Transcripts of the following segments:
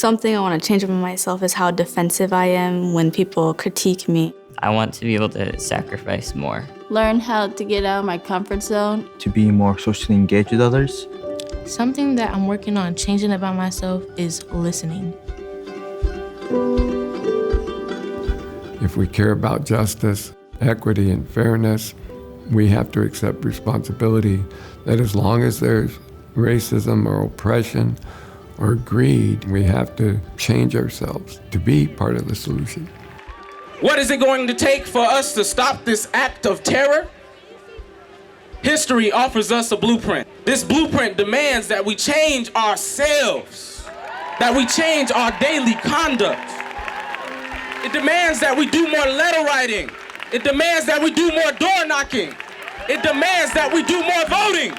Something I want to change about myself is how defensive I am when people critique me. I want to be able to sacrifice more. Learn how to get out of my comfort zone. To be more socially engaged with others. Something that I'm working on changing about myself is listening. If we care about justice, equity, and fairness, we have to accept responsibility that as long as there's racism or oppression or greed, we have to change ourselves to be part of the solution. What is it going to take for us to stop this act of terror? History offers us a blueprint. This blueprint demands that we change ourselves, that we change our daily conduct. It demands that we do more letter writing. It demands that we do more door knocking. It demands that we do more voting.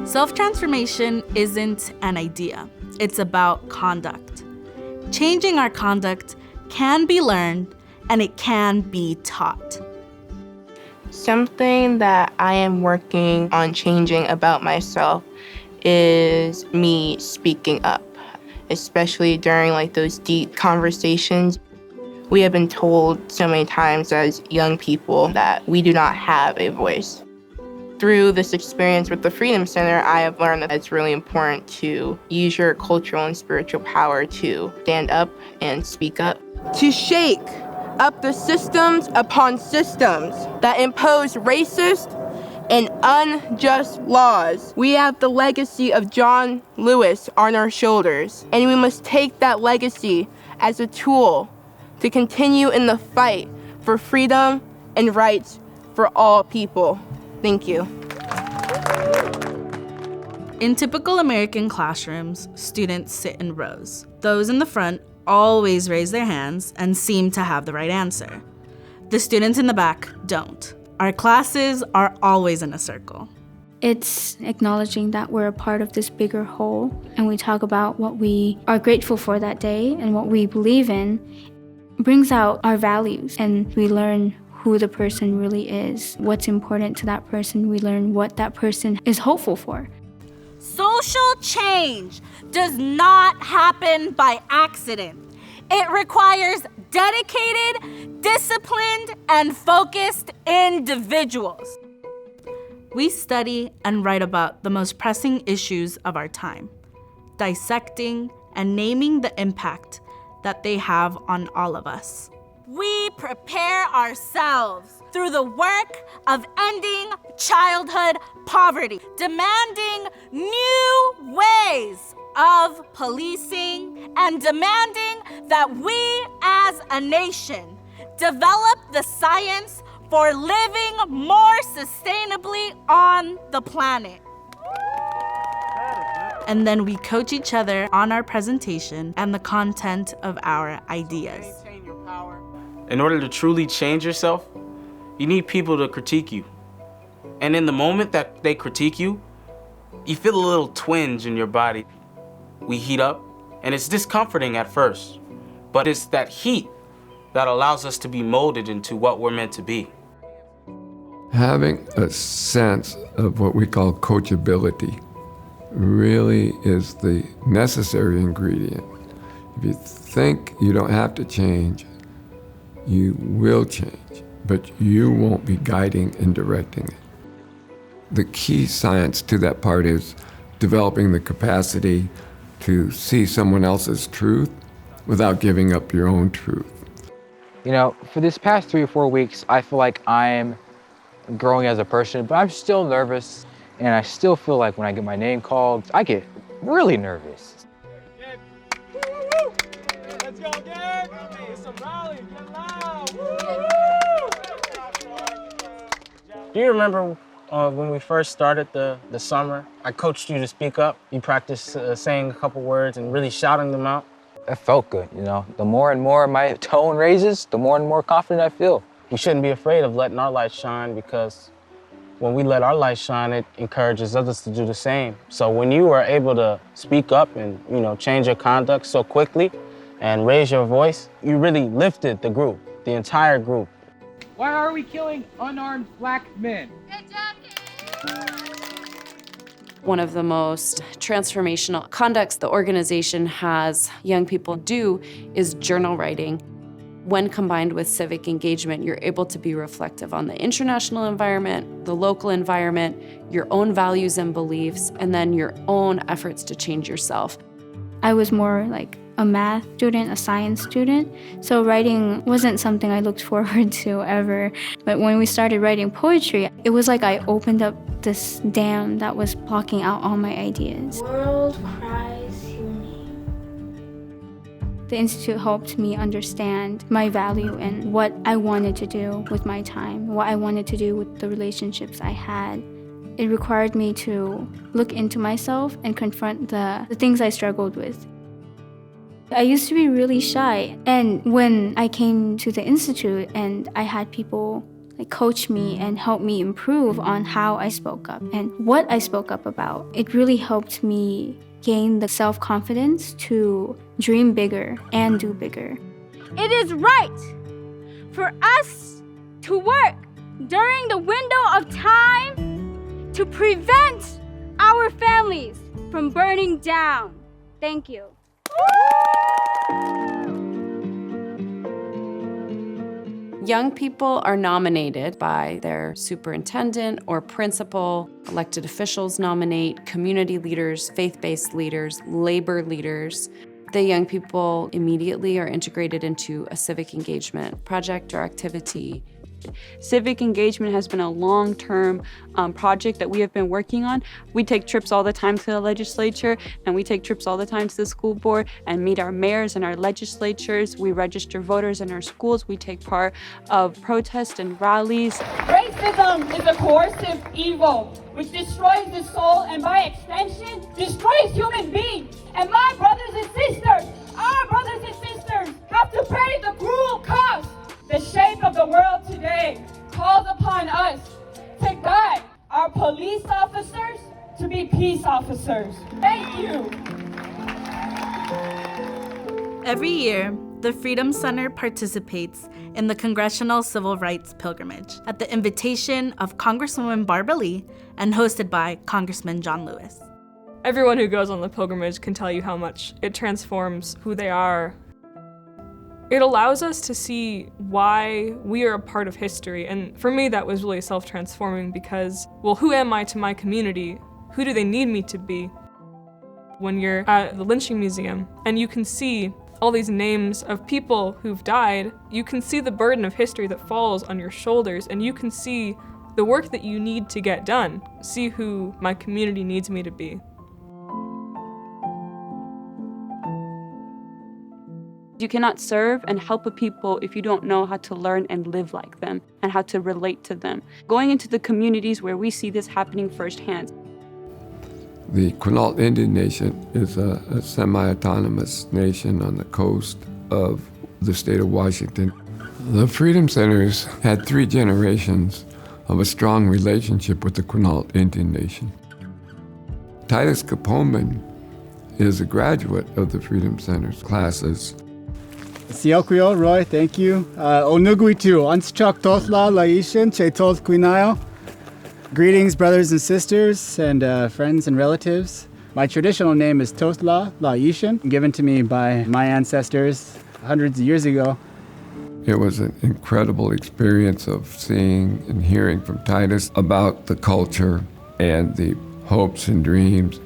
Self-transformation isn't an idea. It's about conduct. Changing our conduct can be learned and it can be taught. Something that I am working on changing about myself is me speaking up, especially during those deep conversations. We have been told so many times as young people that we do not have a voice. Through this experience with the Freedom Center, I have learned that it's really important to use your cultural and spiritual power to stand up and speak up. To shake up the systems upon systems that impose racist and unjust laws. We have the legacy of John Lewis on our shoulders, and we must take that legacy as a tool to continue in the fight for freedom and rights for all people. Thank you. In typical American classrooms, students sit in rows. Those in the front always raise their hands and seem to have the right answer. The students in the back don't. Our classes are always in a circle. It's acknowledging that we're a part of this bigger whole, and we talk about what we are grateful for that day and what we believe in. It brings out our values, and we learn who the person really is, what's important to that person. We learn what that person is hopeful for. Social change does not happen by accident. It requires dedicated, disciplined, and focused individuals. We study and write about the most pressing issues of our time, dissecting and naming the impact that they have on all of us. We prepare ourselves through the work of ending childhood poverty, demanding new ways of policing, and demanding that we as a nation develop the science for living more sustainably on the planet. And then we coach each other on our presentation and the content of our ideas. In order to truly change yourself, you need people to critique you. And in the moment that they critique you, you feel a little twinge in your body. We heat up, and it's discomforting at first, but it's that heat that allows us to be molded into what we're meant to be. Having a sense of what we call coachability really is the necessary ingredient. If you think you don't have to change, you will change, but you won't be guiding and directing it. The key science to that part is developing the capacity to see someone else's truth without giving up your own truth. You know, for this past 3 or 4 weeks, I feel like I'm growing as a person, but I'm still nervous, and I still feel like when I get my name called, I get really nervous. Let's go again. It's a rally. Get loud. Do you remember when we first started the summer? I coached you to speak up. You practiced saying a couple words and really shouting them out. It felt good, you know. The more and more my tone raises, the more and more confident I feel. We shouldn't be afraid of letting our light shine, because when we let our light shine, it encourages others to do the same. So when you are able to speak up and, change your conduct so quickly and raise your voice, you really lifted the group. the entire group. Why are we killing unarmed black men? One of the most transformational conducts the organization has young people do is journal writing. When combined with civic engagement, you're able to be reflective on the international environment, the local environment, your own values and beliefs, and then your own efforts to change yourself. I was more like a math student, a science student, so writing wasn't something I looked forward to ever. But when we started writing poetry, it was like I opened up this dam that was blocking out all my ideas. World cries your name. The Institute helped me understand my value and what I wanted to do with my time, what I wanted to do with the relationships I had. It required me to look into myself and confront the things I struggled with. I used to be really shy, and when I came to the Institute and I had people like coach me and help me improve on how I spoke up and what I spoke up about, it really helped me gain the self-confidence to dream bigger and do bigger. It is right for us to work during the window of time to prevent our families from burning down. Thank you. Young people are nominated by their superintendent or principal. Elected officials nominate community leaders, faith-based leaders, labor leaders. The young people immediately are integrated into a civic engagement project or activity. Civic engagement has been a long-term project that we have been working on. We take trips all the time to the legislature, and we take trips all the time to the school board and meet our mayors and our legislatures. We register voters in our schools. We take part of protests and rallies. Racism is a coercive evil which destroys the soul and by extension destroys human beings. And my brothers and sisters, our brothers and sisters have to pay the cruel cost. The shape of the world today calls upon us to guide our police officers to be peace officers. Thank you. Every year, the Freedom Center participates in the Congressional Civil Rights Pilgrimage at the invitation of Congresswoman Barbara Lee and hosted by Congressman John Lewis. Everyone who goes on the pilgrimage can tell you how much it transforms who they are. It allows us to see why we are a part of history, and for me that was really self-transforming because, well, who am I to my community? Who do they need me to be? When you're at the lynching museum and you can see all these names of people who've died, you can see the burden of history that falls on your shoulders, and you can see the work that you need to get done, see who my community needs me to be. You cannot serve and help a people if you don't know how to learn and live like them and how to relate to them. Going into the communities where we see this happening firsthand. The Quinault Indian Nation is a semi-autonomous nation on the coast of the state of Washington. The Freedom Centers had 3 generations of a strong relationship with the Quinault Indian Nation. Titus Kapoman is a graduate of the Freedom Center's classes. Siokrio, Roy, thank you. Onuguitu, Anschak Tosla, Laishan, Chetos Quinayo. Greetings, brothers and sisters, and friends and relatives. My traditional name is Tosla Laishan, given to me by my ancestors hundreds of years ago. It was an incredible experience of seeing and hearing from Titus about the culture and the hopes and dreams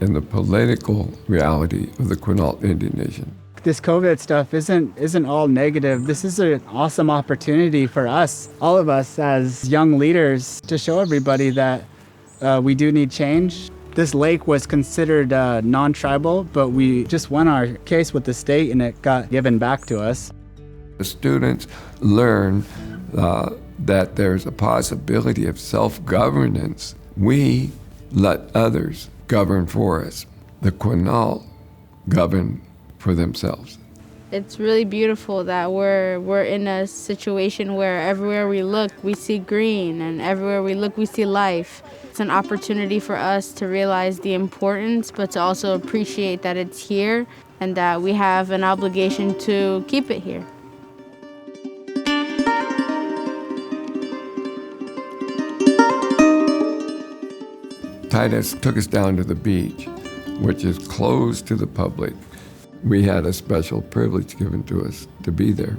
and the political reality of the Quinault Indian Nation. This COVID stuff isn't all negative. This is an awesome opportunity for us, all of us as young leaders, to show everybody that we do need change. This lake was considered non-tribal, but we just won our case with the state and it got given back to us. The students learn that there's a possibility of self-governance. We let others govern for us. The Quinault govern for themselves. It's really beautiful that we're in a situation where everywhere we look, we see green, and everywhere we look, we see life. It's an opportunity for us to realize the importance, but to also appreciate that it's here and that we have an obligation to keep it here. Titus took us down to the beach, which is closed to the public. We had a special privilege given to us to be there.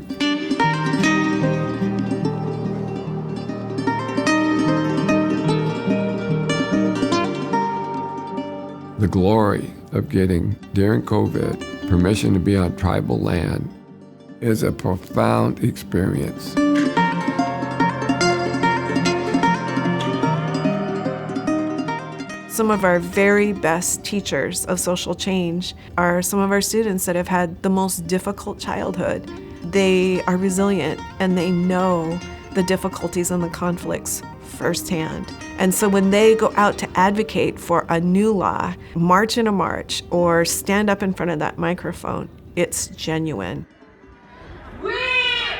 The glory of getting, during COVID, permission to be on tribal land is a profound experience. Some of our very best teachers of social change are some of our students that have had the most difficult childhood. They are resilient and they know the difficulties and the conflicts firsthand. And so when they go out to advocate for a new law, march in a march, or stand up in front of that microphone, it's genuine. We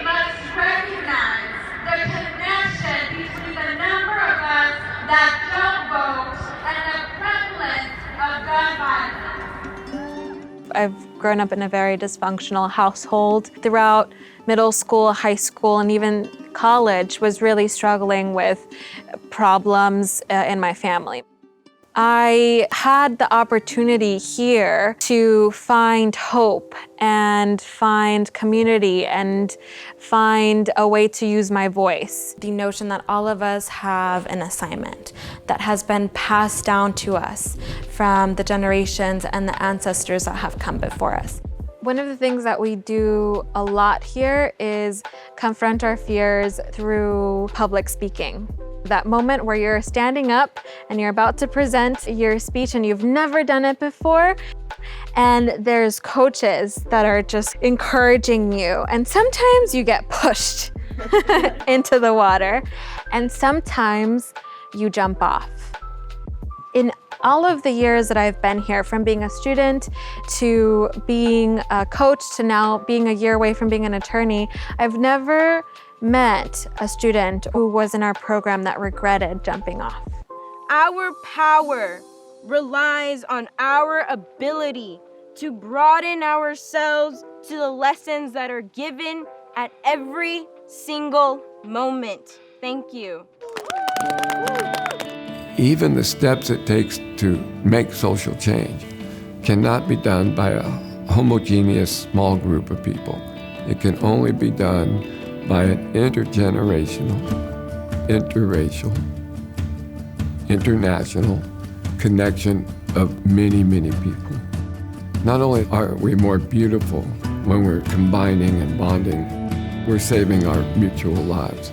must recognize the connection between the number of us that don't vote and the prevalence of gun violence. I've grown up in a very dysfunctional household. Throughout middle school, high school, and even college, was really struggling with problems in my family. I had the opportunity here to find hope and find community and find a way to use my voice. The notion that all of us have an assignment that has been passed down to us from the generations and the ancestors that have come before us. One of the things that we do a lot here is confront our fears through public speaking. That moment where you're standing up and you're about to present your speech and you've never done it before, and there's coaches that are just encouraging you, and sometimes you get pushed into the water, and sometimes you jump off. In all of the years that I've been here, from being a student to being a coach to now being a year away from being an attorney, I've never met a student who was in our program that regretted jumping off. Our power relies on our ability to broaden ourselves to the lessons that are given at every single moment. Thank you. Even the steps it takes to make social change cannot be done by a homogeneous small group of people. It can only be done by an intergenerational, interracial, international connection of many, many people. Not only are we more beautiful when we're combining and bonding, we're saving our mutual lives.